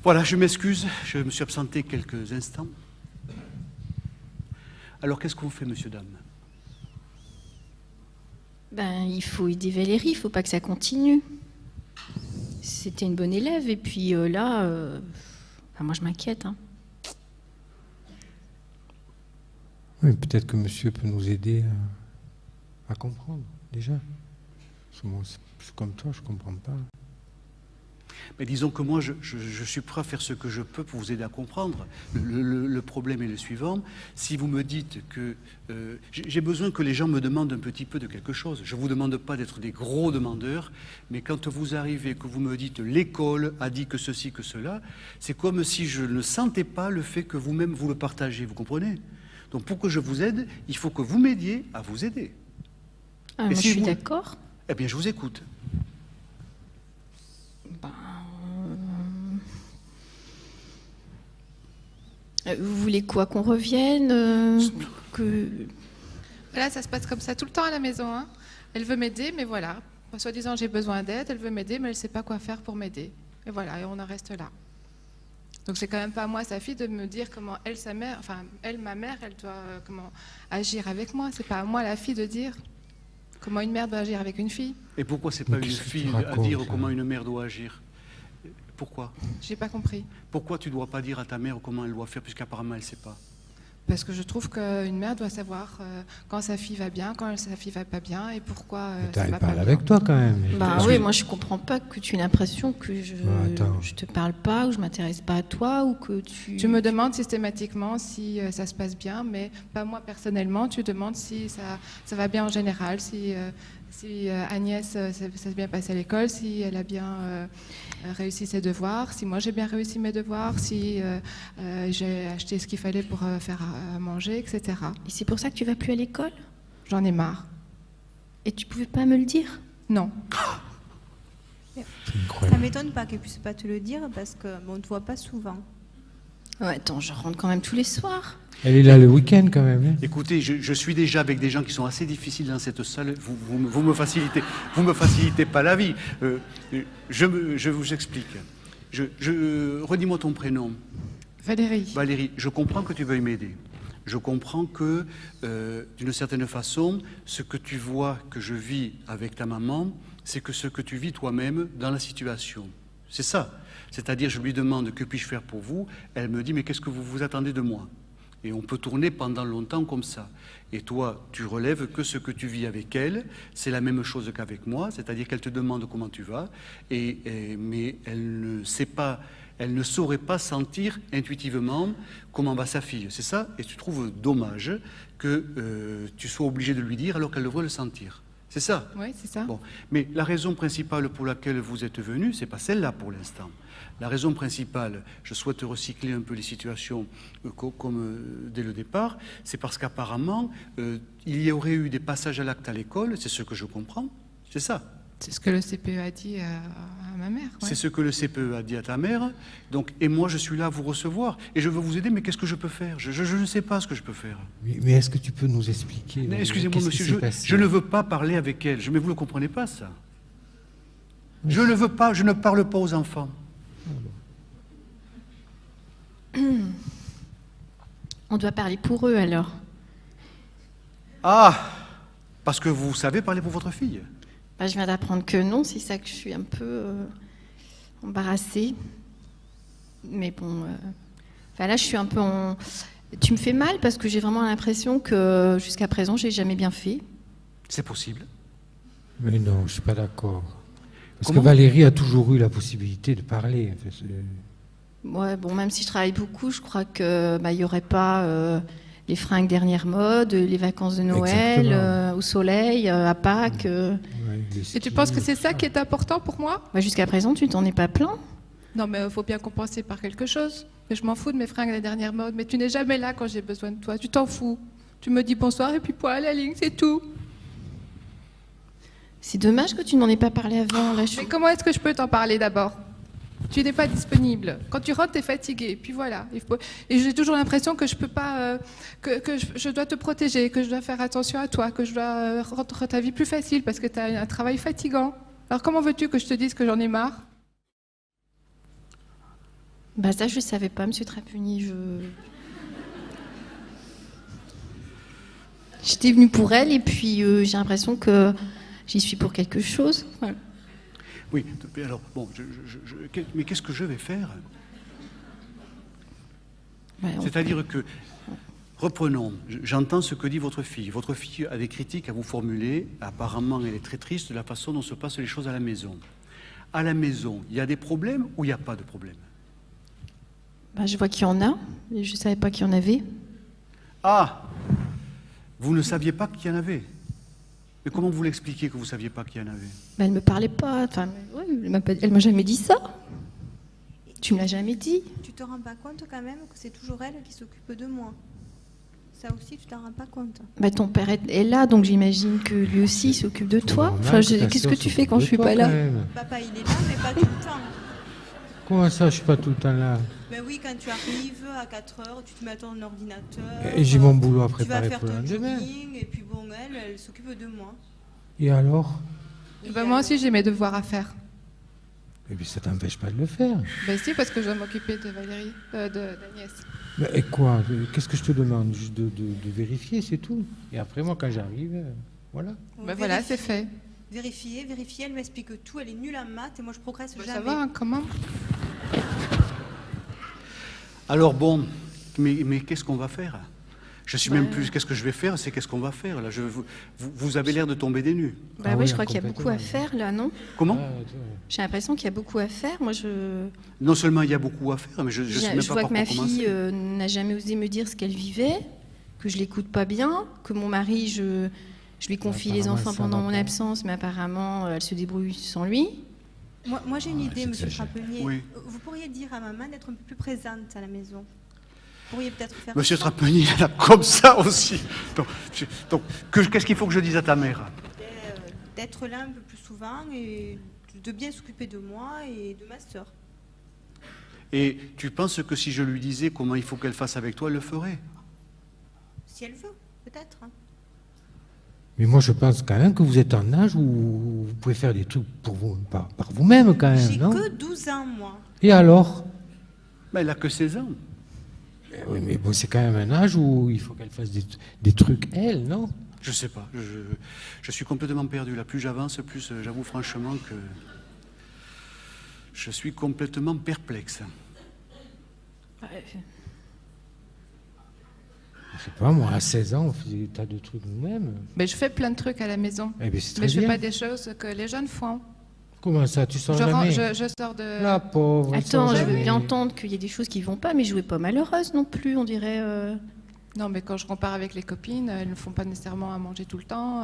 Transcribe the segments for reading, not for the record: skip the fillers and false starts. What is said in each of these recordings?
Voilà, je m'excuse, je me suis absenté quelques instants. Alors, qu'est-ce qu'on fait, monsieur, dame? Ben, il faut aider Valérie, il ne faut pas que ça continue. C'était une bonne élève, et puis là, enfin, moi je m'inquiète. Hein. Oui, peut-être que monsieur peut nous aider à comprendre, déjà. Parce que moi, c'est comme toi, je ne comprends pas. Mais disons que moi, je suis prêt à faire ce que je peux pour vous aider à comprendre. Le problème est le suivant. Si vous me dites que... j'ai besoin que les gens me demandent un petit peu de quelque chose. Je ne vous demande pas d'être des gros demandeurs, mais quand vous arrivez, que vous me dites l'école a dit que ceci, que cela, c'est comme si je ne sentais pas le fait que vous-même vous le partagez. Vous comprenez? Donc pour que je vous aide, il faut que vous m'aidiez à vous aider. Ah, moi, si je suis d'accord. Eh bien, je vous écoute. Vous voulez quoi? Qu'on revienne que... Là, ça se passe comme ça tout le temps à la maison. Hein. Elle veut m'aider, mais voilà. Soi-disant, j'ai besoin d'aide. Elle veut m'aider, mais elle ne sait pas quoi faire pour m'aider. Et voilà, et on en reste là. Donc, c'est quand même pas à moi, sa fille, de me dire comment elle, sa mère, enfin, elle, ma mère, elle doit comment agir avec moi. C'est pas à moi, la fille, de dire comment une mère doit agir avec une fille. Et pourquoi c'est pas une fille à dire comment une mère doit agir? Pourquoi? J'ai pas compris. Pourquoi tu ne dois pas dire à ta mère comment elle doit faire, puisqu'apparemment elle ne sait pas? Parce que je trouve qu'une mère doit savoir quand sa fille va bien, quand sa fille va pas bien, et pourquoi ça va pas bien. Elle parle avec toi quand même. Bah oui, moi je comprends pas que tu aies l'impression que je te parle pas, ou je m'intéresse pas à toi, ou que tu... Tu me demandes systématiquement si ça se passe bien, mais pas moi personnellement. Tu demandes si ça va bien en général, si Agnès ça s'est bien passé à l'école, si elle a bien réussi ses devoirs, si moi j'ai bien réussi mes devoirs, si j'ai acheté ce qu'il fallait pour faire à manger, etc. Et c'est pour ça que tu vas plus à l'école? J'en ai marre. Et tu pouvais pas me le dire? Non. Ça m'étonne pas qu'elle puisse pas te le dire parce qu'on ne te voit pas souvent. Ouais, attends, je rentre quand même tous les soirs. Elle est là le week-end quand même. Hein. Écoutez, je suis déjà avec des gens qui sont assez difficiles dans cette salle. Vous me facilitez pas la vie. Je vous explique. Redis-moi ton prénom. Valérie. Valérie, je comprends que tu veuilles m'aider. Je comprends que, d'une certaine façon, ce que tu vois que je vis avec ta maman, c'est que ce que tu vis toi-même dans la situation. C'est ça. C'est-à-dire, je lui demande que puis-je faire pour vous. Elle me dit, mais qu'est-ce que vous vous attendez de moi? Et on peut tourner pendant longtemps comme ça. Et toi, tu relèves que ce que tu vis avec elle, c'est la même chose qu'avec moi, c'est-à-dire qu'elle te demande comment tu vas, mais elle ne sait pas, elle ne saurait pas sentir intuitivement comment va sa fille. C'est ça? Et tu trouves dommage que tu sois obligé de lui dire alors qu'elle devrait le sentir. C'est ça? Oui, c'est ça. Bon. Mais la raison principale pour laquelle vous êtes venu, c'est pas celle-là pour l'instant. La raison principale, je souhaite recycler un peu les situations comme dès le départ, c'est parce qu'apparemment, il y aurait eu des passages à l'acte à l'école, c'est ce que je comprends, c'est ça. C'est ce que le CPE a dit à ma mère. Ouais. C'est ce que le CPE a dit à ta mère, donc, et moi je suis là à vous recevoir, et je veux vous aider, mais qu'est-ce que je peux faire? Je ne sais pas ce que je peux faire. Mais est-ce que tu peux nous expliquer? Excusez-moi monsieur, je ne veux pas parler avec elle, mais vous ne comprenez pas ça. Je ne veux pas, je ne parle pas aux enfants. On doit parler pour eux alors. Ah, parce que vous savez parler pour votre fille. Bah, je viens d'apprendre que non, c'est ça que je suis un peu embarrassée. Mais bon, là je suis un peu en... Tu me fais mal parce que j'ai vraiment l'impression que jusqu'à présent j'ai jamais bien fait. C'est possible. Mais non, je ne suis pas d'accord. Parce Comment? que Valérie a toujours eu la possibilité de parler. Ouais, bon, même si je travaille beaucoup, je crois que il y aurait pas les fringues dernière mode, les vacances de Noël, au soleil, à Pâques. Et tu penses que c'est ça qui est important pour moi? Jusqu'à présent, tu t'en es pas plaint? Non, mais il faut bien compenser par quelque chose. Mais je m'en fous de mes fringues de la dernière mode. Mais tu n'es jamais là quand j'ai besoin de toi. Tu t'en fous. Tu me dis bonsoir et puis point à la ligne, c'est tout. C'est dommage que tu n'en aies pas parlé avant. Là, Mais comment est-ce que je peux t'en parler d'abord? Tu n'es pas disponible. Quand tu rentres, tu es fatigué. Puis voilà. Et j'ai toujours l'impression que je peux pas, que je dois te protéger, que je dois faire attention à toi, que je dois rendre ta vie plus facile parce que tu as un travail fatigant. Alors comment veux-tu que je te dise que j'en ai marre? Bah ça, je ne savais pas, Monsieur Trapuni. J'étais venue pour elle et puis j'ai l'impression que j'y suis pour quelque chose. Voilà. Oui, alors, bon, mais qu'est-ce que je vais faire? Ouais, C'est-à-dire que, reprenons, j'entends ce que dit votre fille. Votre fille a des critiques à vous formuler. Apparemment, elle est très triste de la façon dont se passent les choses à la maison. À la maison, il y a des problèmes ou il n'y a pas de problème? bah, je vois qu'il y en a, et je ne savais pas qu'il y en avait. Ah! Vous ne saviez pas qu'il y en avait? Mais comment vous l'expliquez que vous ne saviez pas qu'il y en avait? Bah, elle ne me parlait pas. Enfin, ouais, elle m'a jamais dit ça. Tu me l'as jamais dit. Tu te rends pas compte quand même que c'est toujours elle qui s'occupe de moi. Ça aussi, tu t'en rends pas compte. Bah, ton père est là, donc j'imagine que lui aussi il s'occupe de toi. Normal Enfin, que ta qu'est-ce sœur que tu fais s'occupe quand de je suis toi, pas là? quand même. Papa, il est là, mais pas tout le temps. Comment ça, je suis pas tout le temps là? Ben oui, quand tu arrives à 4 heures, tu te mets à ton ordinateur. Et j'ai mon boulot à Tu vas préparer faire pour le ton lendemain. jogging, et puis bon, elle s'occupe de moi. Et alors? Et ben, moi aussi, j'ai mes devoirs à faire. Eh bien, ça t'empêche pas de le faire. Ben si, parce que je dois m'occuper de Valérie, d'Agnès. Mais et quoi? Qu'est-ce que je te demande? Juste de vérifier, c'est tout. Et après, moi, quand j'arrive, voilà. Ben voilà, c'est fait. Vérifier, elle m'explique tout, elle est nulle en maths et moi je progresse Ça jamais. va, hein, comment? Alors bon, mais qu'est-ce qu'on va faire? Je suis même plus, qu'est-ce que je vais faire, c'est qu'est-ce qu'on va faire là. Vous avez l'air de tomber des nues. Bah Ah oui, oui, je crois qu'il y a beaucoup à complètement. faire là, non? Comment? Ah, tu vois. J'ai l'impression qu'il y a beaucoup à faire. Moi, Non seulement il y a beaucoup à faire, mais je sais même je pas vois par que ma quoi commencer. fille n'a jamais osé me dire ce qu'elle vivait, que je l'écoute pas bien, que mon mari, je lui confie les Apparemment, enfants ça pendant va mon pas. absence, mais apparemment, elle se débrouille sans lui. Moi j'ai une idée, monsieur j'exagère. Trapenier. Oui. Vous pourriez dire à maman d'être un peu plus présente à la maison. Vous pourriez peut-être faire Monsieur ça. Trapenier, il est là comme ça aussi. Donc, qu'est-ce qu'il faut que je dise à ta mère? D'être là un peu plus souvent et de bien s'occuper de moi et de ma sœur. Et tu penses que si je lui disais comment il faut qu'elle fasse avec toi, elle le ferait? Si elle veut, peut-être. Hein. Mais moi, je pense quand même que vous êtes en âge où vous pouvez faire des trucs pour vous, par vous-même quand même, J'ai non? que 12 ans, moi. Et alors? Mais elle a que 16 ans. Oui, mais bon, c'est quand même un âge où il faut qu'elle fasse des trucs, elle, non? Je sais pas. Je suis complètement perdu. Là, plus j'avance, plus j'avoue franchement que je suis complètement perplexe. Je sais pas, moi, à 16 ans, on faisait des tas de trucs nous-mêmes. Ben, je fais plein de trucs à la maison. Eh bien, c'est très Mais je fais bien. pas des choses que les jeunes font. Comment ça, tu sors Je, jamais? je sors de... La pauvre, elle Attends, sort je veux jamais. bien entendre qu'il y a des choses qui vont pas, mais je ne pas malheureuse non plus, on dirait. Non, mais quand je compare avec les copines, elles ne font pas nécessairement à manger tout le temps.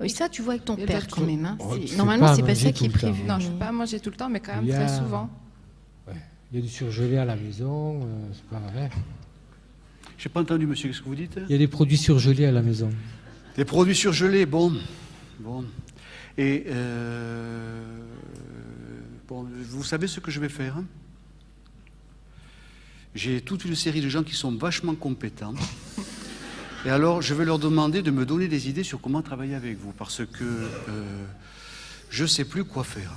Oui, ça, tu vois avec ton Et père d'autres quand même. Hein. Oh, tu fais Normalement, pas c'est pas manger ça qui est tout le temps. prévu. Non, je ne fais pas à manger tout le temps, mais quand même Il y a- très souvent. Ouais. Il y a du surgelé à la maison, c'est pas vrai. J'ai pas entendu, monsieur, qu'est-ce que vous dites? Il y a des produits surgelés à la maison. Des produits surgelés, bon. Et bon, vous savez ce que je vais faire? Hein? J'ai toute une série de gens qui sont vachement compétents. Et alors, je vais leur demander de me donner des idées sur comment travailler avec vous, parce que je ne sais plus quoi faire.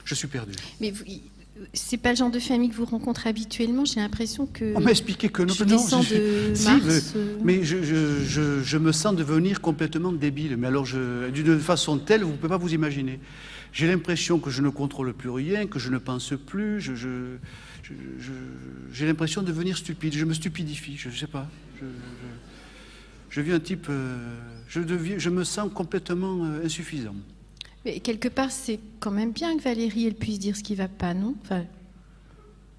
Je suis perdu. Mais c'est pas le genre de famille que vous rencontrez habituellement. J'ai l'impression que. On m'a expliqué que non. je non, descends de si, Mars. mais je me sens devenir complètement débile. Mais alors, d'une façon telle, vous ne pouvez pas vous imaginer. J'ai l'impression que je ne contrôle plus rien, que je ne pense plus. J'ai l'impression de devenir stupide. Je me stupidifie. Je ne sais pas. Je vis un type. Je me sens complètement insuffisant. Mais quelque part, c'est quand même bien que Valérie elle puisse dire ce qui va pas, non? Enfin,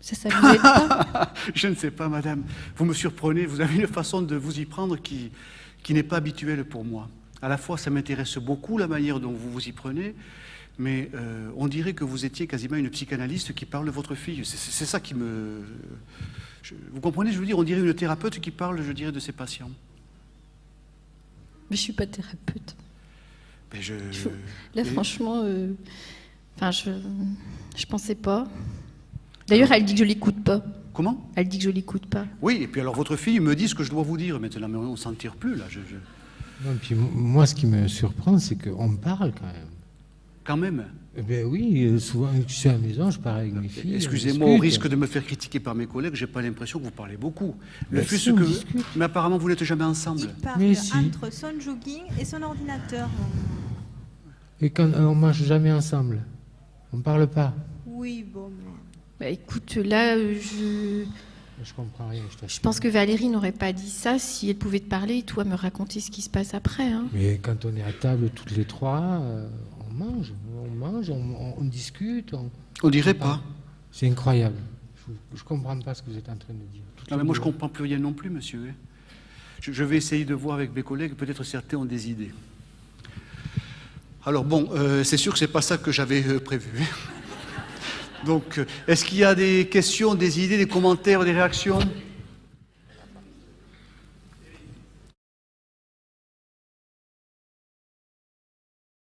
ça vous aide pas? Je ne sais pas, madame. Vous me surprenez. Vous avez une façon de vous y prendre qui n'est pas habituelle pour moi. À la fois, ça m'intéresse beaucoup, la manière dont vous vous y prenez, mais on dirait que vous étiez quasiment une psychanalyste qui parle de votre fille. C'est ça qui me... vous comprenez, je veux dire, on dirait une thérapeute qui parle, je dirais, de ses patients. Mais je suis pas thérapeute. Mais Là, mais- franchement, enfin, je pensais pas. D'ailleurs, elle dit que je l'écoute pas. Comment? Elle dit que je l'écoute pas. Oui, et puis alors votre fille me dit ce que je dois vous dire maintenant, mais on ne s'en tire plus, là. Non, puis moi, ce qui me surprend, c'est qu'on parle quand même. quand même. Eh bien oui, souvent, je suis à la maison, je parle avec mes filles. Excusez-moi, au risque de me faire critiquer par mes collègues, j'ai pas l'impression que vous parlez beaucoup. Le Mais fait si, ce on que... discute. Mais apparemment, vous n'êtes jamais ensemble. Il parle Mais si. entre son jogging et son ordinateur. Et quand on mange jamais ensemble, on parle pas. Oui, bon, mais... Bah, écoute, là, Je comprends rien, je je t'assure. pense que Valérie n'aurait pas dit ça si elle pouvait te parler et toi me raconter ce qui se passe après. Hein. Mais quand on est à table toutes les trois, on mange, on discute. On dirait parle. pas. C'est incroyable. Je comprends pas ce que vous êtes en train de dire. Toutes Non, mais les moi, je deux. comprends plus rien non plus, monsieur. Je vais essayer de voir avec mes collègues, peut-être certains ont des idées. Alors bon, c'est sûr que c'est pas ça que j'avais prévu. Donc, est-ce qu'il y a des questions, des idées, des commentaires, des réactions ?